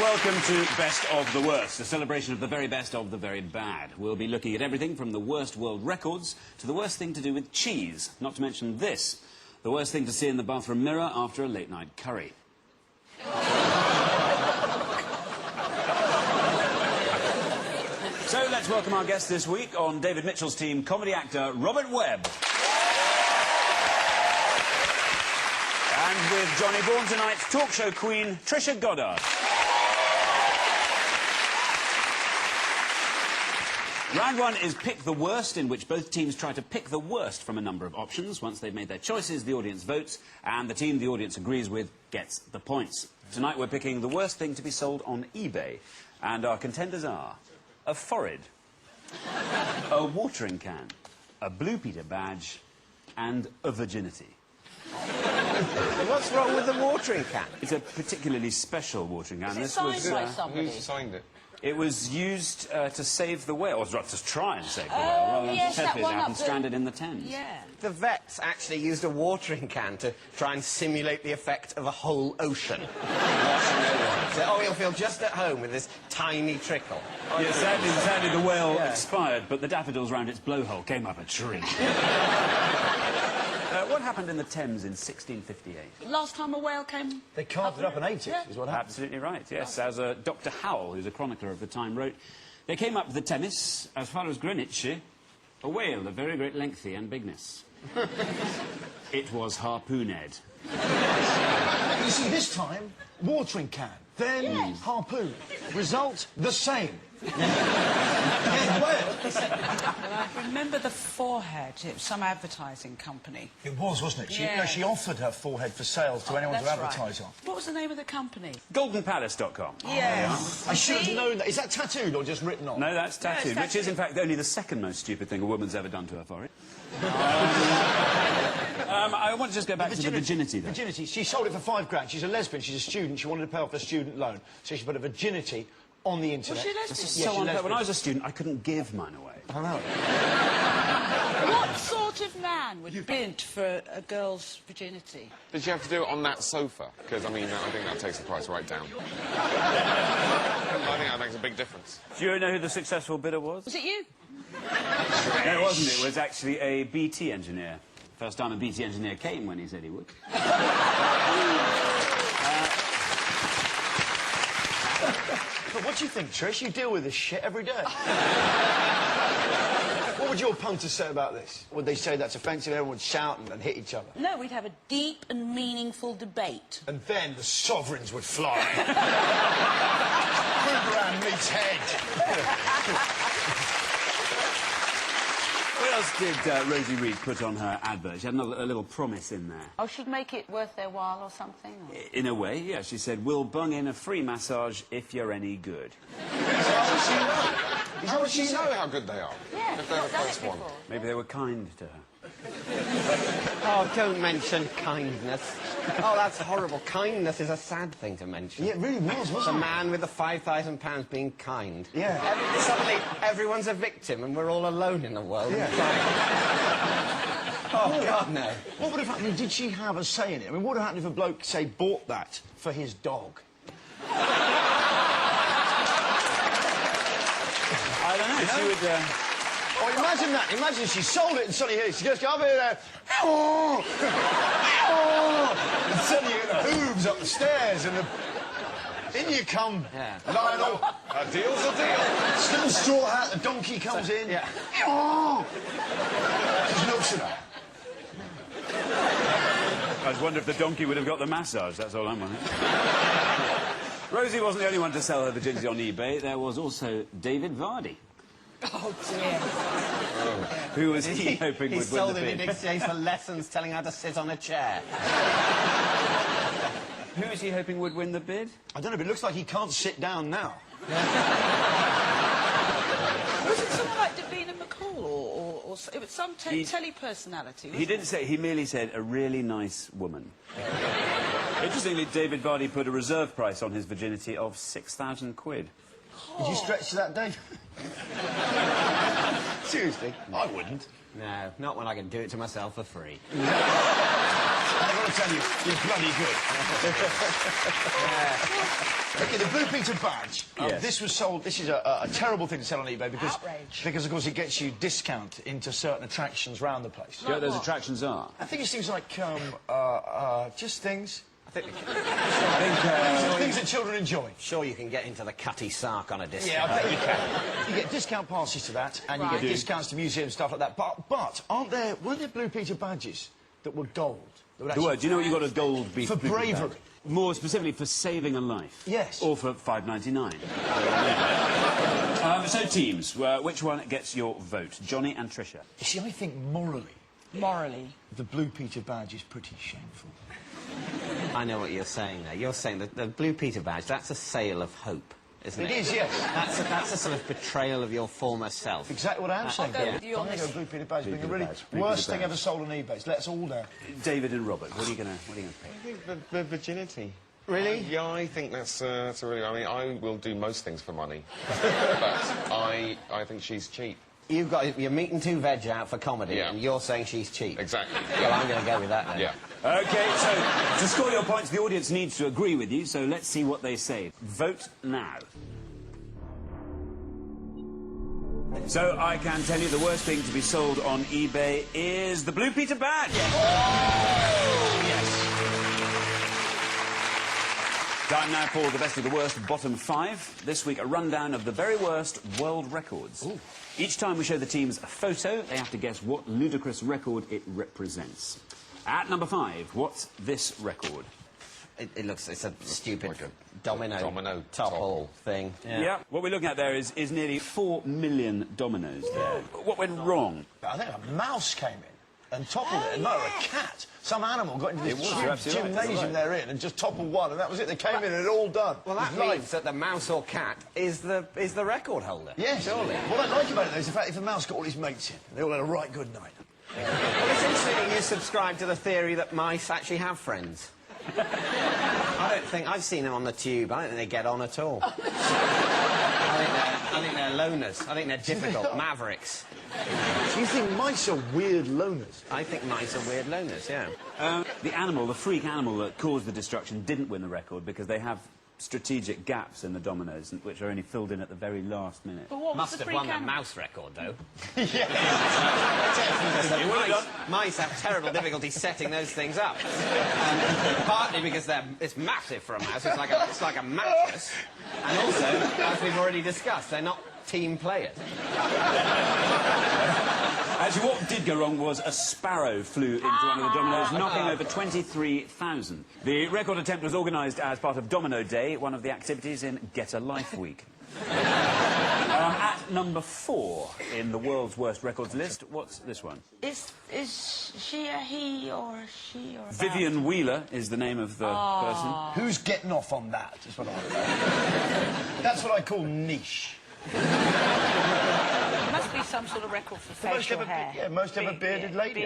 welcome to Best of the Worst, a celebration of the very best of the very bad. We'll be looking at everything from the worst world records to the worst thing to do with cheese, not to mention this, the worst thing to see in the bathroom mirror after a late-night curry. So let's welcome our guest this week on David Mitchell's team, comedy actor Robert Webb. And with Johnny Vaughan tonight, talk show queen Trisha Goddard. Round one is Pick the Worst, in which both teams try to pick the worst from a number of options. Once they've made their choices, the audience votes, and the team the audience agrees with gets the points. Tonight we're picking the worst thing to be sold on eBay, and our contenders are a forehead, a watering can, a Blue Peter badge, and a virginity. What's wrong with the watering can? It's a particularly special watering can. Is it signed by somebody? Who signed it? It was used to save the whale, or to try and save the whale, rather than yes, to that it one out up and the- stranded in the Thames. Yeah. The vets actually used a watering can to try and simulate the effect of a whole ocean. So, oh, he'll feel just at home with this tiny trickle. Yeah, sadly the whale expired, but the daffodils round its blowhole came up a tree. What happened in the Thames in 1658? Last time a whale came... They carved it up and ate it, is what happened. Absolutely right, yes. As Dr. Howell, who's a chronicler of the time, wrote, they came up the Thames as far as Greenwich, a whale of very great lengthy and bigness. It was harpooned. You see, this time, watering can, then harpoon. Result, the same. Well, I remember the forehead. It was some advertising company. It was, wasn't it? She, Yeah. no, she offered her forehead for sale to anyone to That's advertise right. on. What was the name of the company? GoldenPalace.com. Yes. I should have known that. Is that tattooed or just written on? No, that's tattooed, which is, in fact, only the second most stupid thing a woman's ever done to her forehead. I want to just go back to the virginity, though. Virginity. She sold it for £5 grand. She's a lesbian. She's a student. She wanted to pay off her student loan. So she put a virginity on the internet. Was she lesbian? This is Yeah, so she's unfair. When lesbian. I was a student, I couldn't give mine away. I know. What sort of man would bid for a girl's virginity? Did you have to do it on that sofa? Because, I mean, I think that takes the price right down. I think that makes a big difference. Do you know who the successful bidder was? Was it you? No, it wasn't. It was actually a BT engineer. First time a BT engineer came when he said he would. But what do you think, Trish? You deal with this shit every day. What would your punters say about this? Would they say that's offensive? Everyone would shout and hit each other. No, we'd have a deep and meaningful debate. And then the sovereigns would fly. Boomerang meets head. What else did Rosie Reed put on her advert? She had a little promise in there. Oh, she'd make it worth their while or something? Or... In a way, yeah. She said, we'll bung in a free massage if you're any good. How would she know how good they are? Yeah, if they're the not done it first one. before. Maybe they were kind to her. Oh, don't mention kindness. Oh, that's horrible. Kindness is a sad thing to mention. Yeah, it really was, The wasn't it? man with the £5,000 being kind. Yeah. Suddenly, everyone's a victim and we're all alone in the world. Yeah. Oh, God, no. What would have happened? I mean, did she have a say in it? I mean, what would have happened if a bloke, say, bought that for his dog? I don't know. She would... Oh, imagine that. Imagine she sold it and suddenly she goes over there. Oh! Oh! And suddenly you get the hooves up the stairs and the... In you come, Lionel. A deal's a deal. Little straw hat, the donkey comes in. Yeah. Oh! Just looks at her. I just wonder if the donkey would have got the massage. That's all I'm wondering. Rosie wasn't the only one to sell her virginity on eBay. There was also David Vardy. Oh, dear. Who was he hoping He would win sold the it in bid? exchange for lessons telling how to sit on a chair. Who is he hoping would win the bid? I don't know, but it looks like he can't sit down now. Was it someone like Davina McCall or it was some telly personality? He didn't say, he merely said a really nice woman. Interestingly, David Vardy put a reserve price on his virginity of £6,000. Did you stretch to that, Dave? Seriously? I wouldn't. No, not when I can do it to myself for free. Have got to tell you, you're bloody good. OK, the Blue Peter badge. Yes. This was sold... This is a terrible thing to sell on eBay because... Outrage. Because, of course, it gets you discount into certain attractions round the place. Do you know what those attractions are? I think it's things like, just things. I think Things that children enjoy. sure you can get into the Cutty Sark on a discount. Yeah, I bet you can. You get discount passes to that, and you Right. get discounts to museums, stuff like that. But weren't there Blue Peter badges that were gold? That would The word, actually... do you know what you got a gold beef For Blue Peter bravery. badge? More specifically for saving a life. Yes. Or for $5.99. So teams, which one gets your vote? Johnny and Tricia. You see, I think morally, Morally. the Blue Peter badge is pretty shameful. I know what you're saying there. You're saying that the Blue Peter badge, that's a sale of hope, isn't it? It is, yes. That's a sort of betrayal of your former self. Exactly what I'm saying. go with you on I think this. a Blue Peter badge being the Peter really badge, Blue worst Peter thing badge. ever sold on eBay. Let us all down. David and Robert, what are you going to pick? I think the virginity. Really? Yeah, I think that's a really... I mean, I will do most things for money. But I think she's cheap. You've got your meat and two veg out for comedy, Yeah. and you're saying she's cheap. Exactly. Well, I'm going to go with that then. Yeah. OK, so to score your points, the audience needs to agree with you, so let's see what they say. Vote now. So I can tell you the worst thing to be sold on eBay is the Blue Peter badge. Time now for the best of the worst, bottom five. This week, a rundown of the very worst world records. Ooh. Each time we show the teams a photo, they have to guess what ludicrous record it represents. At number 5, what's this record? It looks... It's a stupid domino topple topple thing. Yeah. What we're looking at there is nearly 4 million dominoes there. What went wrong? I think a mouse came in and toppled it, and not a cat. Some animal got into this You're absolutely right, gymnasium they're in and just toppled one, and that was it. They came in and it all done. Well, that It was means that the mouse or cat is the record holder. Yes. Surely. What I like about it, though, is the fact if the mouse got all his mates in, they all had a right good night. Well, it's interesting that you subscribe to the theory that mice actually have friends. I don't think... I've seen them on the tube. I don't think they get on at all. I think they're loners. I think they're difficult. Mavericks. Do you think mice are weird loners? I think mice are weird loners, yeah. The animal, the freak animal that caused the destruction, didn't win the record because they have strategic gaps in the dominoes, which are only filled in at the very last minute. But what Must was the have won freak the animal? mouse record, though. It would have Mice have terrible difficulty setting those things up. Partly because it's massive for a mouse. It's like a mattress. And also, as we've already discussed, they're not team players. Actually, what did go wrong was a sparrow flew into one of the dominoes, knocking over 23,000. The record attempt was organised as part of Domino Day, one of the activities in Get a Life Week. At number 4 in the world's worst records list, what's this one? Is she a he or a she or a Vivian Wheeler is the name of the person. Who's getting off on that? Is what That's what I call niche. It must be some sort of record for facial hair. Most ever bearded lady.